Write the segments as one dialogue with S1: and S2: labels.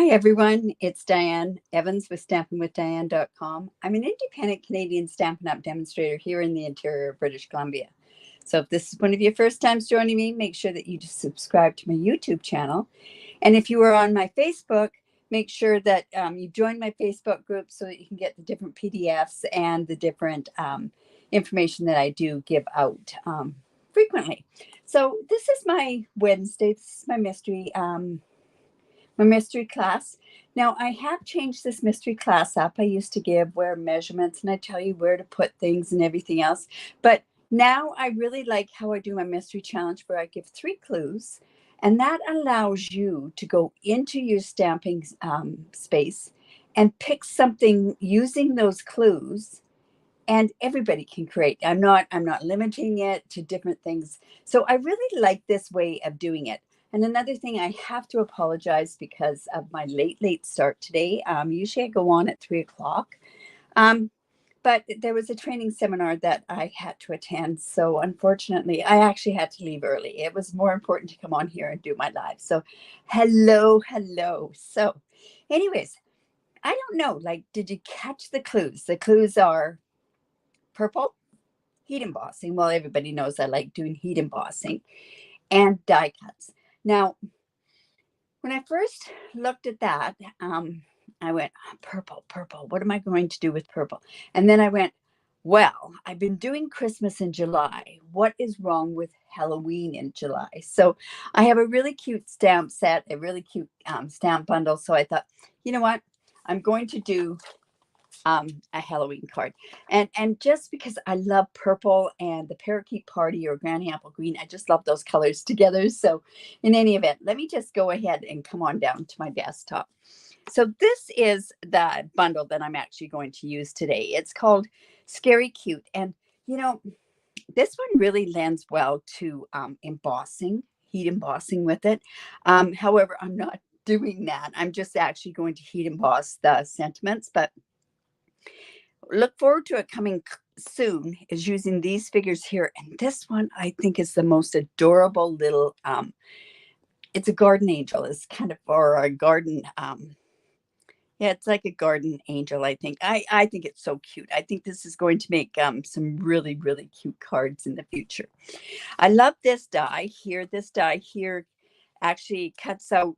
S1: everyone, it's Diane Evans with stampingwithdiane.com. I'm an independent Canadian Stampin' Up demonstrator here in the interior of British Columbia. So if this is one of your first times joining me, make sure that you just subscribe to my YouTube channel. And if you are on my Facebook, make sure that you join my Facebook group so that you can get the different PDFs and the different information that I do give out frequently. So this is my Wednesday. This is my mystery class. Now I have changed this mystery class up. I used to give where measurements and I tell you where to put things and everything else. But now I really like how I do my mystery challenge where I give 3 clues. And that allows you to go into your stamping space and pick something using those clues. And everybody can create. I'm not limiting it to different things. So I really like this way of doing it. And another thing, I have to apologize because of my late start today. Usually I go on at 3 o'clock. But there was a training seminar that I had to attend. So unfortunately, I actually had to leave early. It was more important to come on here and do my live. So hello. So anyways, I don't know, like, did you catch the clues? The clues are purple, heat embossing. Well, everybody knows I like doing heat embossing, and die cuts. Now, when I first looked at that, I went, purple. What am I going to do with purple? And then I went, well, I've been doing Christmas in July. What is wrong with Halloween in July? So I have a really cute stamp set, a really cute stamp bundle. So I thought, you know what? I'm going to do a Halloween card. And just because I love purple and the parakeet party or granny apple green, I just love those colors together. So in any event, let me just go ahead and come on down to my desktop. So this is the bundle that I'm actually going to use today. It's called Scary Cute. And you know, this one really lends well to embossing, heat embossing with it. However, I'm not doing that. I'm just actually going to heat emboss the sentiments, but look forward to it coming soon, is using these figures here. And this one I think is the most adorable little, it's a garden angel. It's kind of, or a garden, yeah, it's like a garden angel, I think. I think it's so cute. I think this is going to make some really cute cards in the future. I love this die here. This die here actually cuts out,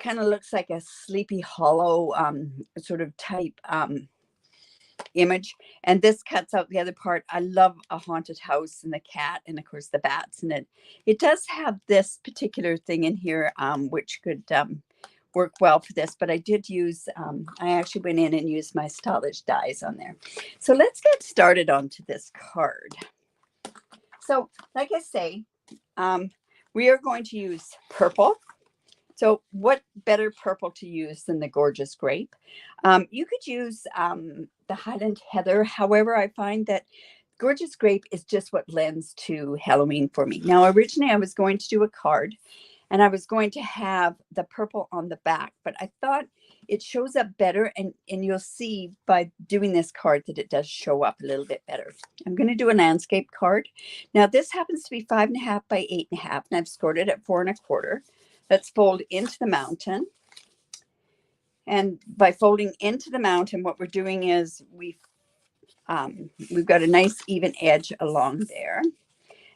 S1: kind of looks like a Sleepy Hollow sort of type image, and this cuts out the other part. I love a haunted house and the cat and of course the bats, and it does have this particular thing in here which could work well for this, but I did use I actually went in and used my stylish dies on there. So let's get started onto this card. So like I say, we are going to use purple. So what better purple to use than the Gorgeous Grape? You could use the Highland Heather. However, I find that Gorgeous Grape is just what lends to Halloween for me. Now, originally I was going to do a card and I was going to have the purple on the back, but I thought it shows up better, and you'll see by doing this card that it does show up a little bit better. I'm going to do a landscape card. Now, this happens to be 5.5 by 8.5, and I've scored it at 4 1/4. Let's fold into the mountain. And by folding into the mountain, what we're doing is we've got a nice even edge along there.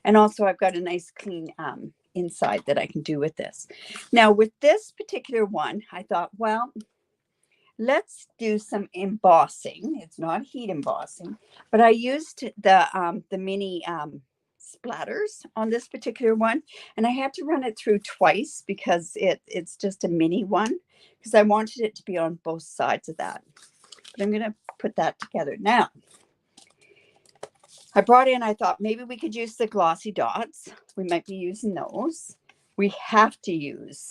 S1: And also I've got a nice clean inside that I can do with this. Now with this particular one, I thought, well, let's do some embossing. It's not heat embossing, but I used the mini splatters on this particular one, and I had to run it through twice because it's just a mini one, because I wanted it to be on both sides of that. But I'm going to put that together now. I thought maybe we could use the glossy dots. We might be using those. We have to use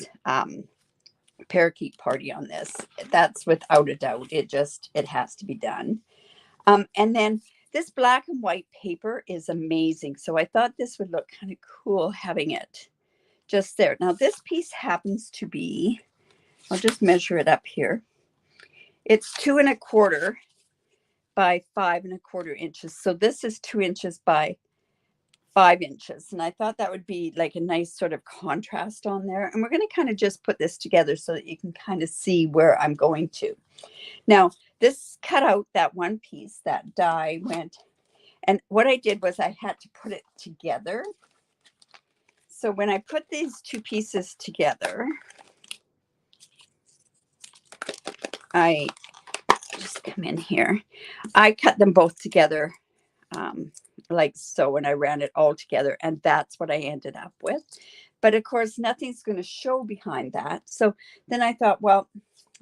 S1: parakeet party on this. That's without a doubt. It has to be done. And then this black and white paper is amazing. So I thought this would look kind of cool having it just there. Now this piece happens to be, I'll just measure it up here. It's 2 1/4 by 5 1/4 inches. So this is 2 inches by 5 inches. And I thought that would be like a nice sort of contrast on there. And we're going to kind of just put this together so that you can kind of see where I'm going to. Now, this cut out that one piece, that die went, and what I did was I had to put it together. So when I put these two pieces together, I just come in here. I cut them both together like so when I ran it all together, and that's what I ended up with. But of course, nothing's going to show behind that. So then I thought, well,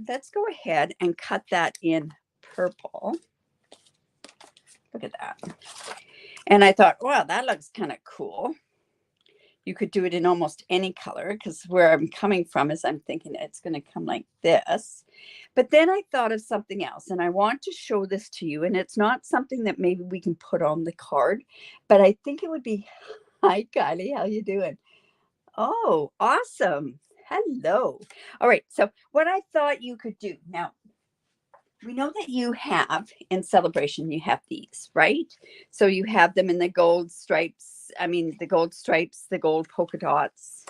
S1: let's go ahead and cut that in purple. Look at that. And I thought, wow, that looks kind of cool. You could do it in almost any color, because where I'm coming from is I'm thinking it's going to come like this. But then I thought of something else, and I want to show this to you. And it's not something that maybe we can put on the card, but I think it would be, hi, Kylie, how you doing? Oh, awesome. Hello. All right. So what I thought you could do now, we know that you have in Celebration, you have these, right? So you have them in the gold stripes. I mean, the gold stripes, the gold polka dots,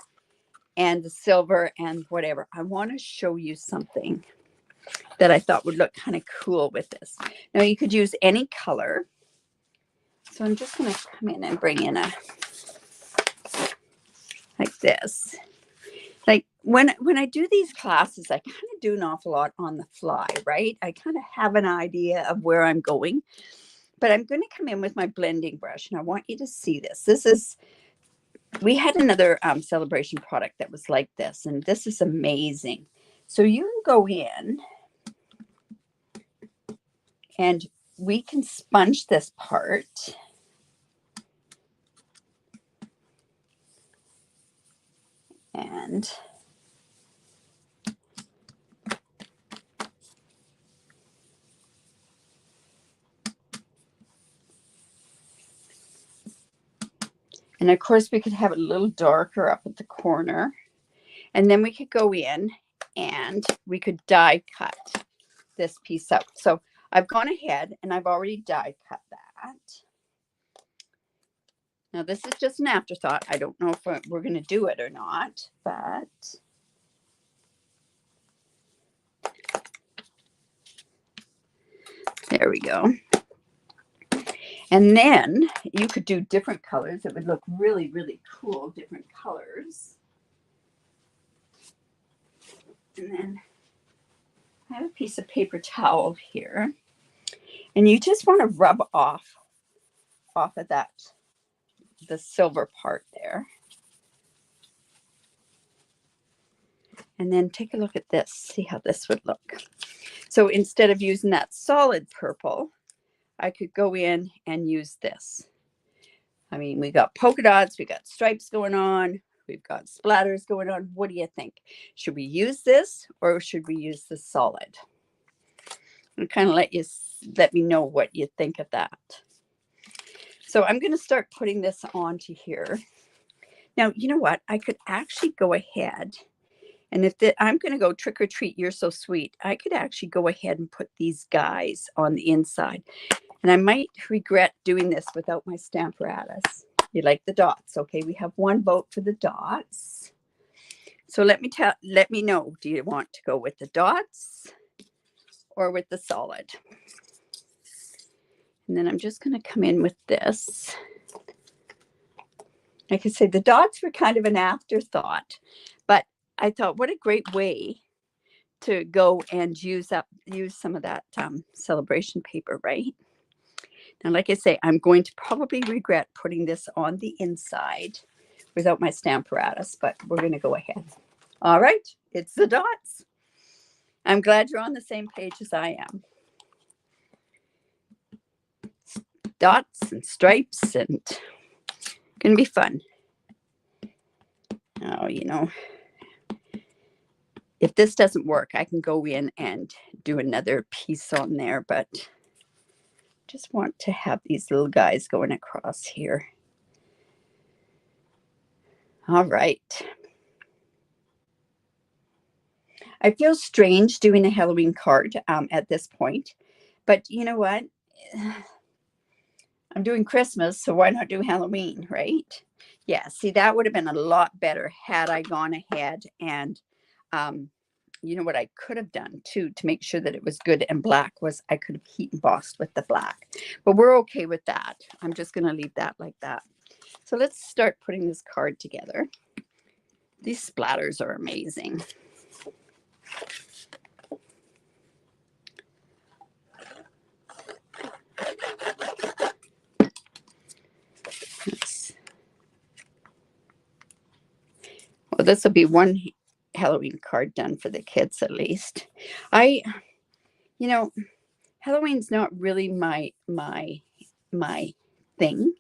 S1: and the silver and whatever. I want to show you something that I thought would look kind of cool with this. Now you could use any color. So I'm just going to come in and bring in a, like this. Like when I do these classes, I kind of do an awful lot on the fly, right? I kind of have an idea of where I'm going, but I'm going to come in with my blending brush, and I want you to see this. This is, we had another Celebration product that was like this, and this is amazing. So you can go in and we can sponge this part. And of course we could have it a little darker up at the corner. And then we could go in and we could die cut this piece out. So I've gone ahead and I've already die cut that. Now this is just an afterthought. I don't know if we're going to do it or not, but there we go. And then you could do different colors. It would look really, really cool, different colors. And then I have a piece of paper towel here. And you just want to rub off of that, the silver part there. And then take a look at this, see how this would look. So instead of using that solid purple, I could go in and use this. I mean, we got polka dots, we got stripes going on, we've got splatters going on. What do you think? Should we use this or should we use the solid? I'll kind of let me know what you think of that. So I'm going to start putting this onto here. Now, you know what? I could actually go ahead, and if I'm going to go trick or treat, you're so sweet, I could actually go ahead and put these guys on the inside. And I might regret doing this without my Stamparatus. You like the dots. Okay, we have one vote for the dots. So let me know, do you want to go with the dots or with the solid? And then I'm just going to come in with this. Like I said, the dots were kind of an afterthought, but I thought, what a great way to go and use some of that Celebration paper, right? Now, like I say, I'm going to probably regret putting this on the inside without my Stamparatus, but we're going to go ahead. All right, it's the dots. I'm glad you're on the same page as I am. Dots and stripes, and going to be fun. Oh, you know, if this doesn't work, I can go in and do another piece on there, but just want to have these little guys going across here. All right. I feel strange doing a Halloween card at this point, but you know what? I'm doing Christmas, so why not do Halloween, right? Yeah, see, that would have been a lot better had I gone ahead and, you know what I could have done too to make sure that it was good and black was I could have heat embossed with the black. But we're okay with that. I'm just going to leave that like that. So let's start putting this card together. These splatters are amazing. Well, this will be one Halloween card done for the kids at least. You know, Halloween's not really my thing.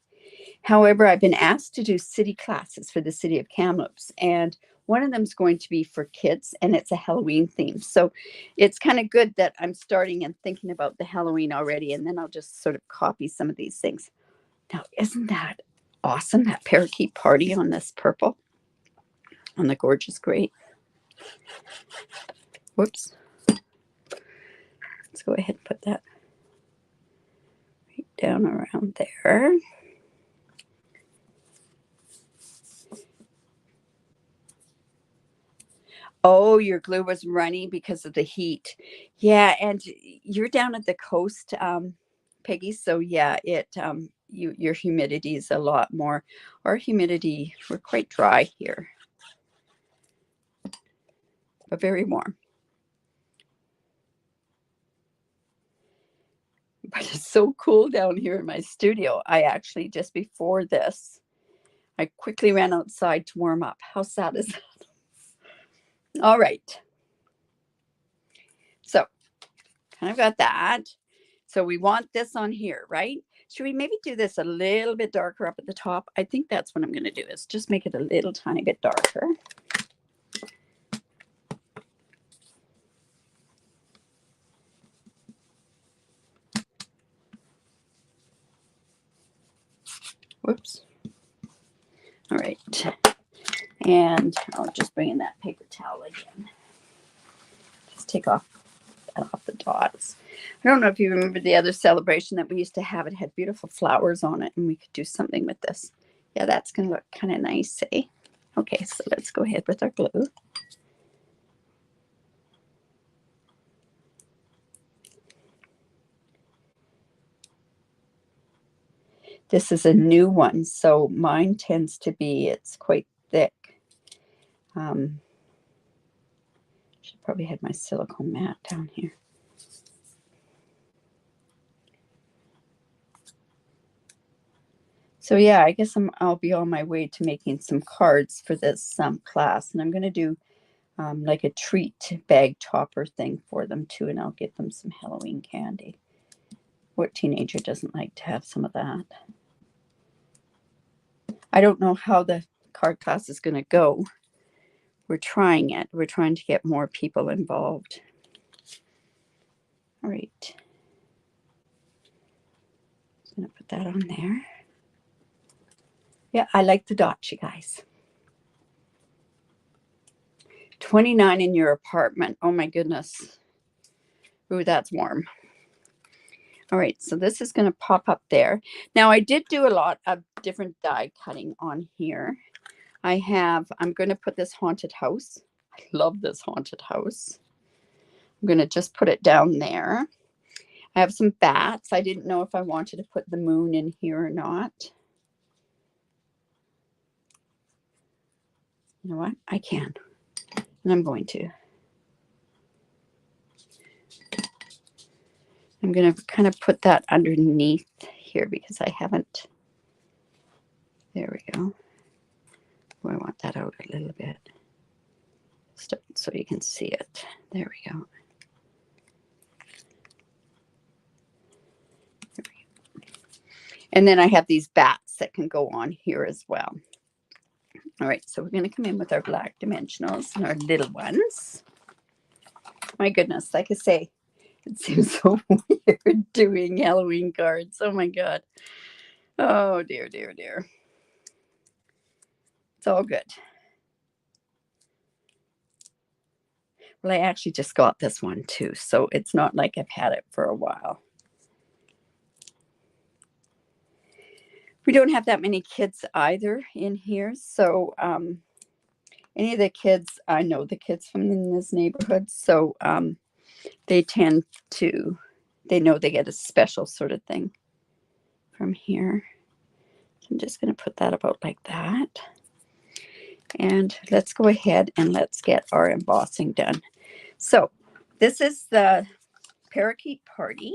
S1: However, I've been asked to do city classes for the city of Kamloops, and one of them is going to be for kids, and it's a Halloween theme. So it's kind of good that I'm starting and thinking about the Halloween already, and then I'll just sort of copy some of these things. Now, isn't that awesome? That parakeet party on this purple, on the gorgeous gray. Whoops. Let's go ahead and put that right down around there. Oh, your glue was runny because of the heat. Yeah, and you're down at the coast, Peggy. So yeah, your humidity is a lot more. Our humidity, we're quite dry here, but very warm. But it's so cool down here in my studio. I actually, just before this, I quickly ran outside to warm up. How sad is that? All right. So kind of got that. So we want this on here, right? Should we maybe do this a little bit darker up at the top? I think that's what I'm going to do, is just make it a little tiny bit darker. Whoops. All right. And I'll just bring in that paper towel again. Just take off the dots. I don't know if you remember the other celebration that we used to have. It had beautiful flowers on it, and we could do something with this. Yeah, that's going to look kind of nice, eh? Okay, so let's go ahead with our glue. This is a new one, so mine tends to be, it's quite thick. Should probably have my silicone mat down here. So yeah, I guess I'll be on my way to making some cards for this class, and I'm going to do like a treat bag topper thing for them too, and I'll get them some Halloween candy. What teenager doesn't like to have some of that? I don't know how the card class is going to go. We're trying it. We're trying to get more people involved. All right. I'm going to put that on there. Yeah, I like the dots, you guys. 29 in your apartment. Oh my goodness. Ooh, that's warm. All right, so this is going to pop up there. Now, I did do a lot of different die cutting on here. I'm going to put this haunted house. I love this haunted house. I'm going to just put it down there. I have some bats. I didn't know if I wanted to put the moon in here or not. You know what? I can. And I'm going to. I'm going to kind of put that underneath here because I haven't. There we go. Oh, I want that out a little bit so you can see it. There we go. And then I have these bats that can go on here as well. All right, so we're going to come in with our black dimensionals and our little ones. My goodness, like I say, it seems so weird doing Halloween cards. Oh my God. Oh dear, dear, dear. It's all good. Well, I actually just got this one too, so it's not like I've had it for a while. We don't have that many kids either in here. So any of the kids, I know the kids from in this neighborhood. So they tend to, they know they get a special sort of thing from here. I'm just going to put that about like that. And let's go ahead and let's get our embossing done. So this is the parakeet party.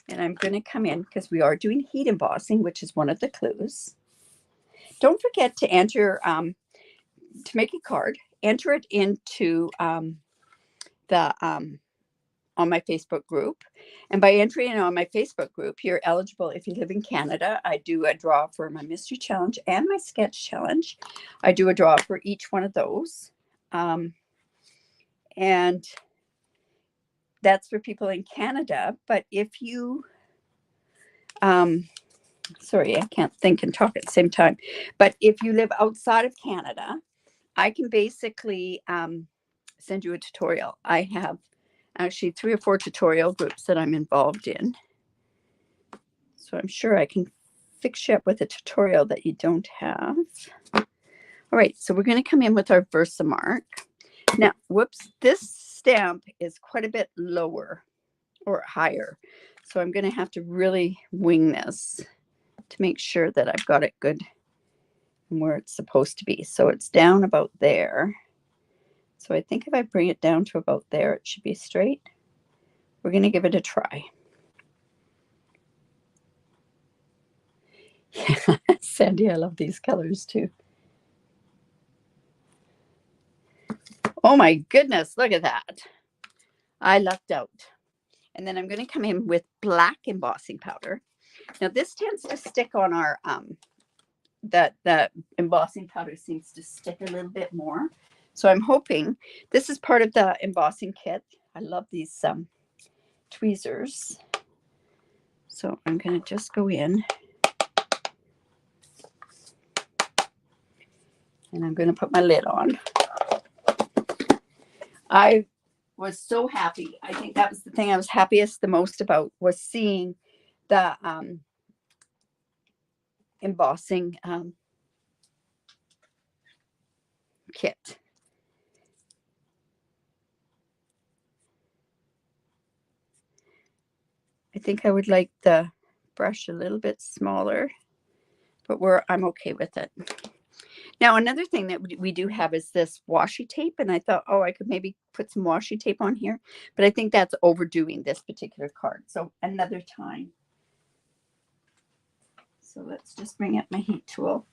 S1: And I'm going to come in because we are doing heat embossing, which is one of the clues. Don't forget to enter, to make a card, enter it into on my Facebook group. And by entering it on my Facebook group, you're eligible if you live in Canada. I do a draw for my mystery challenge and my sketch challenge. I do a draw for each one of those. And that's for people in Canada. But if you, sorry, I can't think and talk at the same time. But if you live outside of Canada, I can basically send you a tutorial. I have actually 3 or 4 tutorial groups that I'm involved in. So I'm sure I can fix you up with a tutorial that you don't have. All right, so we're going to come in with our Versamark. Now, whoops, this stamp is quite a bit lower or higher. So I'm going to have to really wing this to make sure that I've got it good and where it's supposed to be. So it's down about there. So I think if I bring it down to about there, it should be straight. We're going to give it a try. Sandy, I love these colors too. Oh my goodness, look at that. I lucked out. And then I'm going to come in with black embossing powder. Now this tends to stick on our, the embossing powder seems to stick a little bit more. So I'm hoping this is part of the embossing kit. I love these tweezers. So I'm going to just go in. And I'm going to put my lid on. I was so happy. I think that was the thing I was happiest the most about, was seeing the embossing kit. I think I would like the brush a little bit smaller, but I'm okay with it. Now, another thing that we do have is this washi tape, and I thought, oh, I could maybe put some washi tape on here, but I think that's overdoing this particular card. So another time. So let's just bring up my heat tool.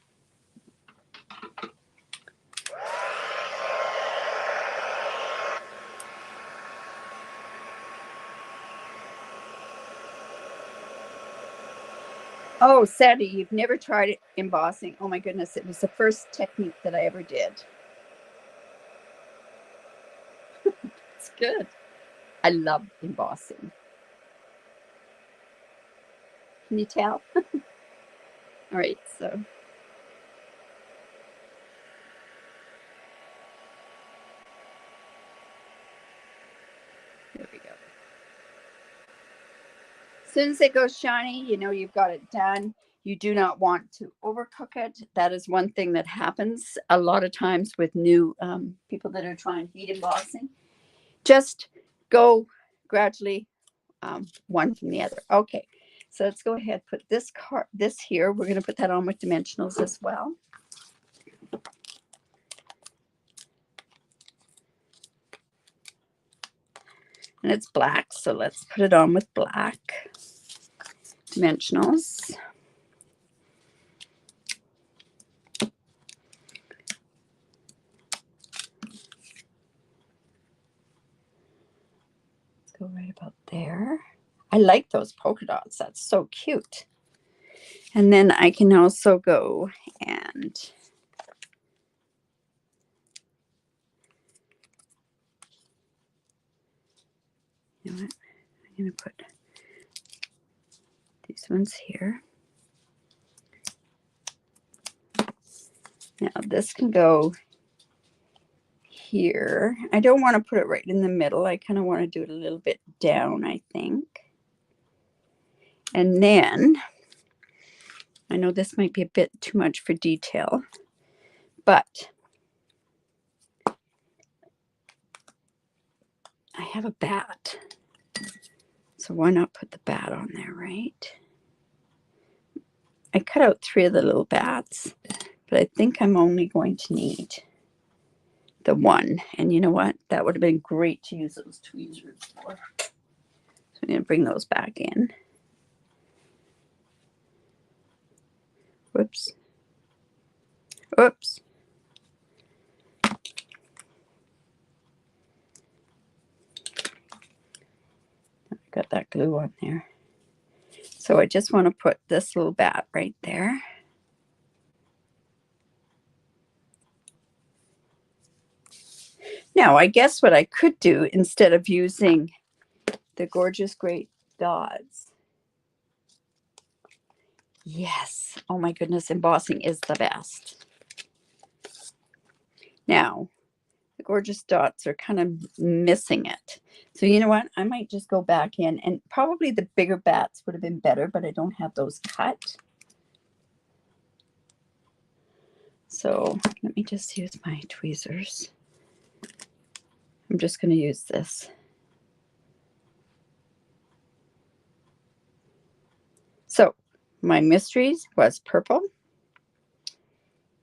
S1: Oh, Sandy, you've never tried embossing. Oh my goodness, it was the first technique that I ever did. It's good. I love embossing. Can you tell? All right, so. There we go. As soon as it goes shiny, you know you've got it done. You do not want to overcook it. That is one thing that happens a lot of times with new people that are trying heat embossing. Just go gradually one from the other. Okay, so let's go ahead, put this here. We're going to put that on with dimensionals as well. And it's black, so let's put it on with black dimensionals. Let's go right about there. I like those polka dots. That's so cute. And then I can also go and you know what? I'm going to put these ones here. Now this can go here. I don't want to put it right in the middle. I kind of want to do it a little bit down, I think. And then I know this might be a bit too much for detail, but I have a bat. So why not put the bat on there, right? I cut out 3 of the little bats, but I think I'm only going to need the one. And you know what? That would have been great to use those tweezers for. So I'm going to bring those back in. Whoops. Oops. Got that glue on there. So I just want to put this little bat right there. Now, I guess what I could do instead of using the gorgeous great dots. Yes. Oh my goodness, embossing is the best. Now, the gorgeous dots are kind of missing it. So you know what? I might just go back in, and probably the bigger bats would have been better, but I don't have those cut. So let me just use my tweezers. I'm just going to use this. So my mysteries was purple.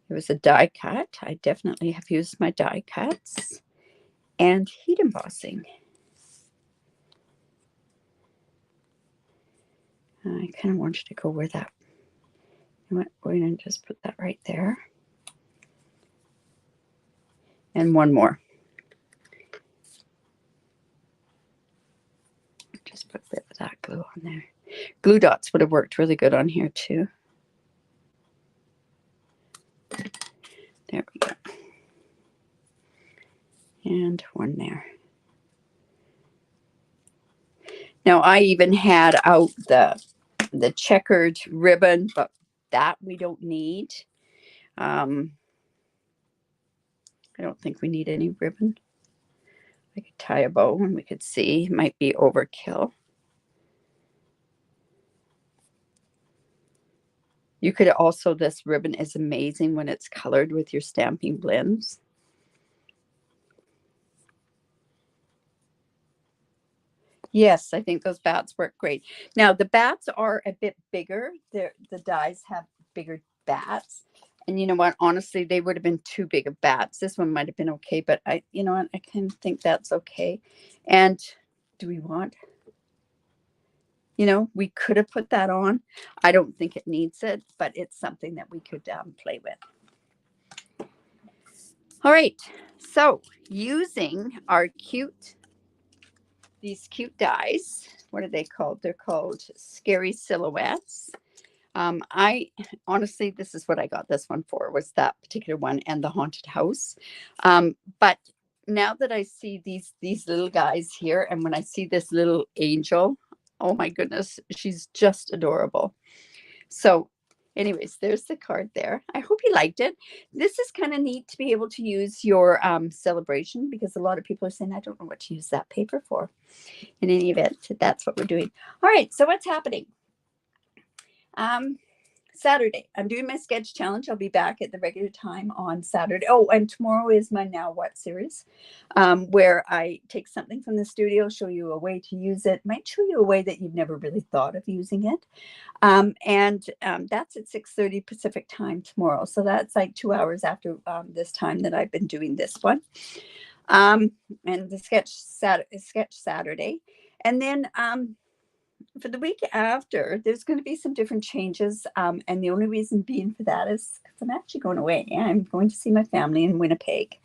S1: It was a die cut. I definitely have used my die cuts. And heat embossing. I kind of wanted to go where that, you know what, we're going to just put that right there. And one more. Just put a bit of that glue on there. Glue dots would have worked really good on here too. There we go. And one there. Now I even had out the checkered ribbon, but that we don't need. I don't think we need any ribbon. I could tie a bow and we could see. It might be overkill. You could also, this ribbon is amazing when it's colored with your stamping blends. Yes, I think those bats work great. Now, the bats are a bit bigger. The dies have bigger bats. And you know what? Honestly, they would have been too big of bats. This one might have been okay, but you know what? I kind of think that's okay. And do we want, you know, we could have put that on. I don't think it needs it, but it's something that we could play with. All right. So using our these cute dies, what are they called? They're called Scary Silhouettes. I honestly, this is what I got this one for, was that particular one and the haunted house. But now that I see these little guys here, and when I see this little angel, oh my goodness, she's just adorable. So anyways, there's the card there. I hope you liked it. This is kind of neat to be able to use your celebration, because a lot of people are saying, I don't know what to use that paper for. In any event, that's what we're doing. All right, so what's happening? Saturday, I'm doing my sketch challenge. I'll be back at the regular time on Saturday. Oh, and tomorrow is my Now What series, where I take something from the studio, show you a way to use it, might show you a way that you've never really thought of using it. That's at 6:30 Pacific time tomorrow. So that's like 2 hours after this time that I've been doing this one. And the sketch Saturday. And then for the week after, there's going to be some different changes. And the only reason being for that is because I'm actually going away. I'm going to see my family in Winnipeg.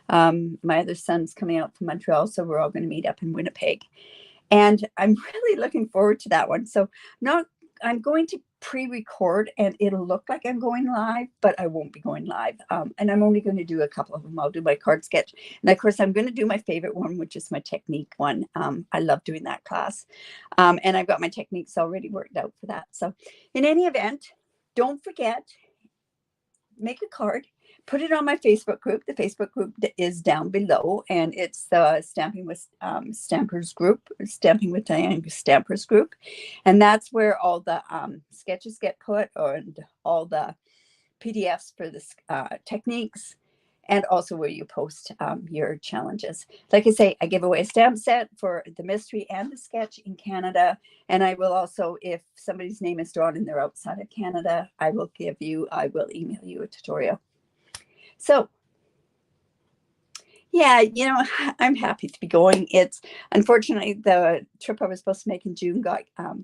S1: My other son's coming out from Montreal, so we're all going to meet up in Winnipeg. And I'm really looking forward to that one. So I'm going to pre-record, and it'll look like I'm going live, but I won't be going live. And I'm only going to do a couple of them. I'll do my card sketch. And of course, I'm going to do my favorite one, which is my technique one. I love doing that class. And I've got my techniques already worked out for that. So in any event, don't forget, make a card, put it on my Facebook group. The Facebook group is down below, and it's the Stamping with Stampers group, Stamping with Diane Stampers group. And that's where all the sketches get put, and all the PDFs for the techniques, and also where you post your challenges. Like I say, I give away a stamp set for the mystery and the sketch in Canada. And I will also, if somebody's name is drawn and they're outside of Canada, I will email you a tutorial. So yeah, I'm happy to be going. It's unfortunately the trip I was supposed to make in June got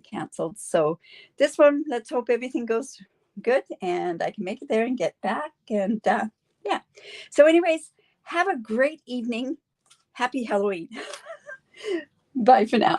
S1: canceled. So this one, let's hope everything goes good and I can make it there and get back. And yeah. So anyways, have a great evening. Happy Halloween. Bye for now.